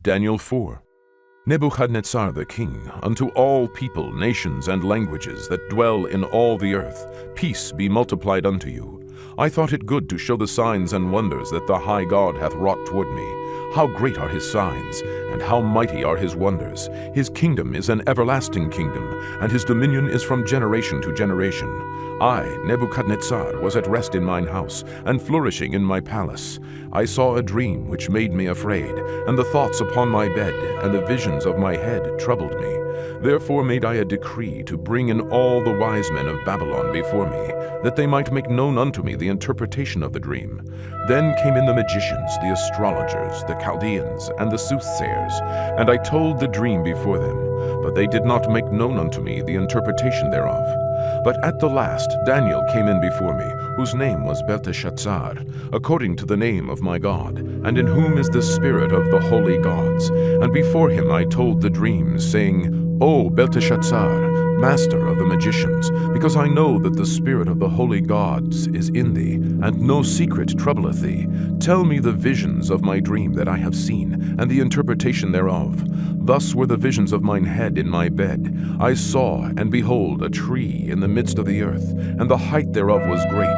Daniel 4. Nebuchadnezzar the king, unto all people, nations, and languages that dwell in all the earth, peace be multiplied unto you. I thought it good to show the signs and wonders that the high God hath wrought toward me. How great are his signs, and how mighty are his wonders! His kingdom is an everlasting kingdom, and his dominion is from generation to generation. I, Nebuchadnezzar, was at rest in mine house, and flourishing in my palace. I saw a dream which made me afraid, and the thoughts upon my bed, and the visions of my head troubled me. Therefore made I a decree to bring in all the wise men of Babylon before me, that they might make known unto me the interpretation of the dream. Then came in the magicians, the astrologers, the Chaldeans, and the soothsayers, and I told the dream before them, but they did not make known unto me the interpretation thereof. But at the last Daniel came in before me, whose name was Belteshazzar, according to the name of my God, and in whom is the spirit of the holy gods. And before him I told the dreams, saying, O Belteshazzar, master of the magicians, because I know that the spirit of the holy gods is in thee, and no secret troubleth thee, tell me the visions of my dream that I have seen, and the interpretation thereof. Thus were the visions of mine head in my bed. I saw, and behold, a tree in the midst of the earth, and the height thereof was great.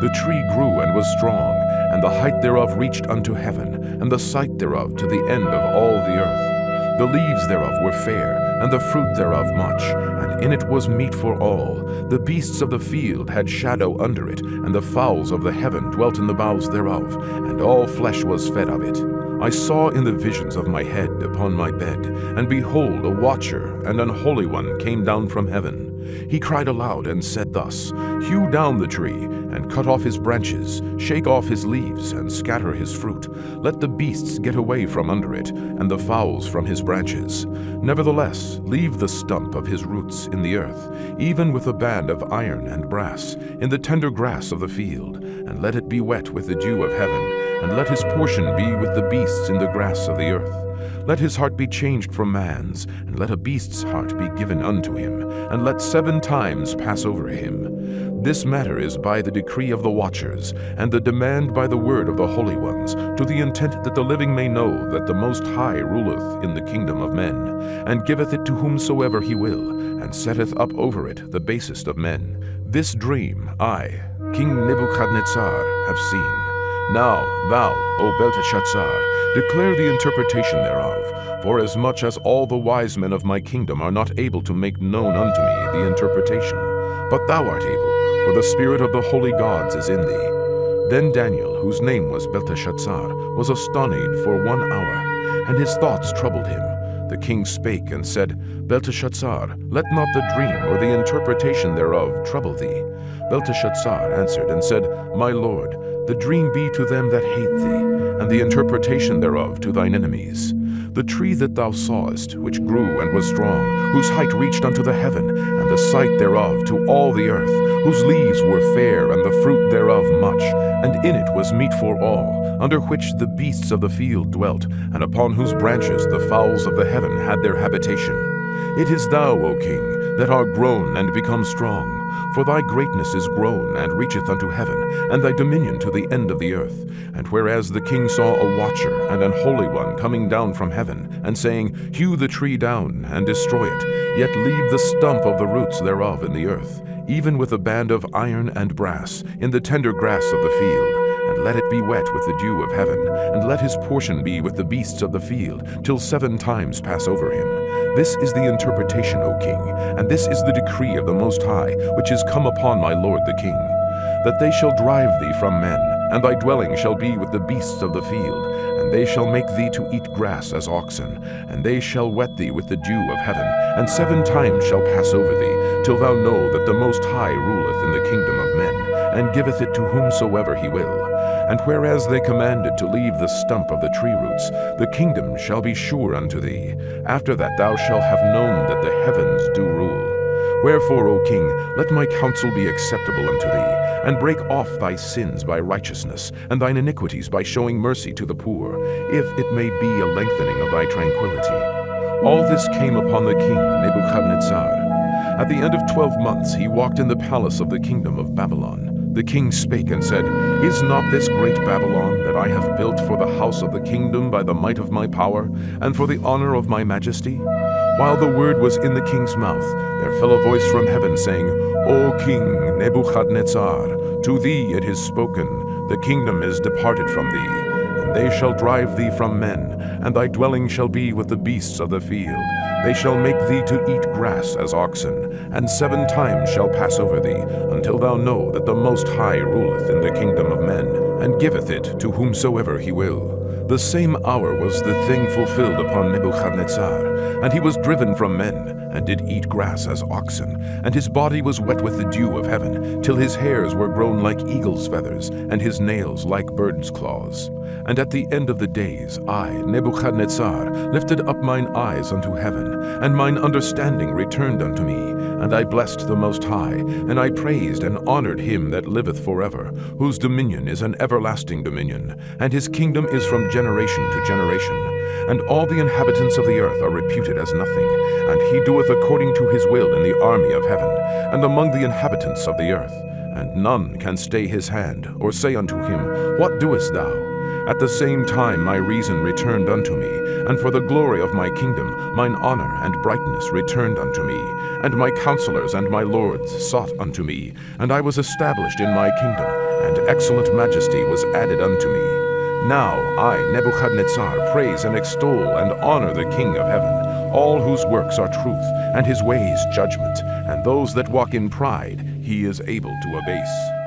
The tree grew and was strong, and the height thereof reached unto heaven, and the sight thereof to the end of all the earth. The leaves thereof were fair, and the fruit thereof much, and in it was meat for all. The beasts of the field had shadow under it, and the fowls of the heaven dwelt in the boughs thereof, and all flesh was fed of it. I saw in the visions of my head upon my bed, and behold, a watcher and an holy one came down from heaven. He cried aloud and said thus, Hew down the tree, and cut off his branches, shake off his leaves, and scatter his fruit. Let the beasts get away from under it, and the fowls from his branches. Nevertheless, leave the stump of his roots in the earth, even with a band of iron and brass, in the tender grass of the field, and let it be wet with the dew of heaven, and let his portion be with the beasts in the grass of the earth. Let his heart be changed from man's, and let a beast's heart be given unto him, and let 7 times pass over him. This matter is by the decree of the watchers, and the demand by the word of the holy ones, to the intent that the living may know that the Most High ruleth in the kingdom of men, and giveth it to whomsoever he will, and setteth up over it the basest of men. This dream I, King Nebuchadnezzar, have seen. Now thou, O Belteshazzar, declare the interpretation thereof, for as much as all the wise men of my kingdom are not able to make known unto me the interpretation. But thou art able, for the spirit of the holy gods is in thee. Then Daniel, whose name was Belteshazzar, was astonied for 1 hour, and his thoughts troubled him. The king spake and said, Belteshazzar, let not the dream or the interpretation thereof trouble thee. Belteshazzar answered and said, My lord, the dream be to them that hate thee, and the interpretation thereof to thine enemies. The tree that thou sawest, which grew and was strong, whose height reached unto the heaven, and the sight thereof to all the earth, whose leaves were fair, and the fruit thereof much, and in it was meat for all, under which the beasts of the field dwelt, and upon whose branches the fowls of the heaven had their habitation. It is thou, O king, that art grown and become strong. For thy greatness is grown, and reacheth unto heaven, and thy dominion to the end of the earth. And whereas the king saw a watcher and an holy one coming down from heaven, and saying, Hew the tree down, and destroy it, yet leave the stump of the roots thereof in the earth, even with a band of iron and brass, in the tender grass of the field, and let it be wet with the dew of heaven, and let his portion be with the beasts of the field, till 7 times pass over him. This is the interpretation, O king, and this is the decree of the Most High, which is come upon my lord the king, that they shall drive thee from men, and thy dwelling shall be with the beasts of the field, and they shall make thee to eat grass as oxen, and they shall wet thee with the dew of heaven, and 7 times shall pass over thee, till thou know that the Most High ruleth in the kingdom of men, and giveth it to whomsoever he will. And whereas they commanded to leave the stump of the tree roots, the kingdom shall be sure unto thee. After that thou shalt have known that the heavens do rule. Wherefore, O king, let my counsel be acceptable unto thee, and break off thy sins by righteousness, and thine iniquities by showing mercy to the poor, if it may be a lengthening of thy tranquility. All this came upon the king Nebuchadnezzar. At the end of 12 months he walked in the palace of the kingdom of Babylon. The king spake and said, Is not this great Babylon that I have built for the house of the kingdom by the might of my power, and for the honor of my majesty? While the word was in the king's mouth, there fell a voice from heaven, saying, O King Nebuchadnezzar, to thee it is spoken, the kingdom is departed from thee, and they shall drive thee from men, and thy dwelling shall be with the beasts of the field. They shall make thee to eat grass as oxen, and 7 times shall pass over thee, until thou know that the Most High ruleth in the kingdom of men, and giveth it to whomsoever he will. The same hour was the thing fulfilled upon Nebuchadnezzar, and he was driven from men, and did eat grass as oxen, and his body was wet with the dew of heaven, till his hairs were grown like eagle's feathers, and his nails like bird's claws. And at the end of the days, I, Nebuchadnezzar, lifted up mine eyes unto heaven, and mine understanding returned unto me, and I blessed the Most High, and I praised and honored him that liveth forever, whose dominion is an everlasting dominion, and his kingdom is from generation to generation. And all the inhabitants of the earth are reputed as nothing, and he doeth according to his will in the army of heaven, and among the inhabitants of the earth. And none can stay his hand, or say unto him, What doest thou? At the same time my reason returned unto me, and for the glory of my kingdom mine honor and brightness returned unto me, and my counselors and my lords sought unto me, and I was established in my kingdom, and excellent majesty was added unto me. Now I, Nebuchadnezzar, praise and extol and honor the King of heaven, all whose works are truth, and his ways judgment, and those that walk in pride he is able to abase.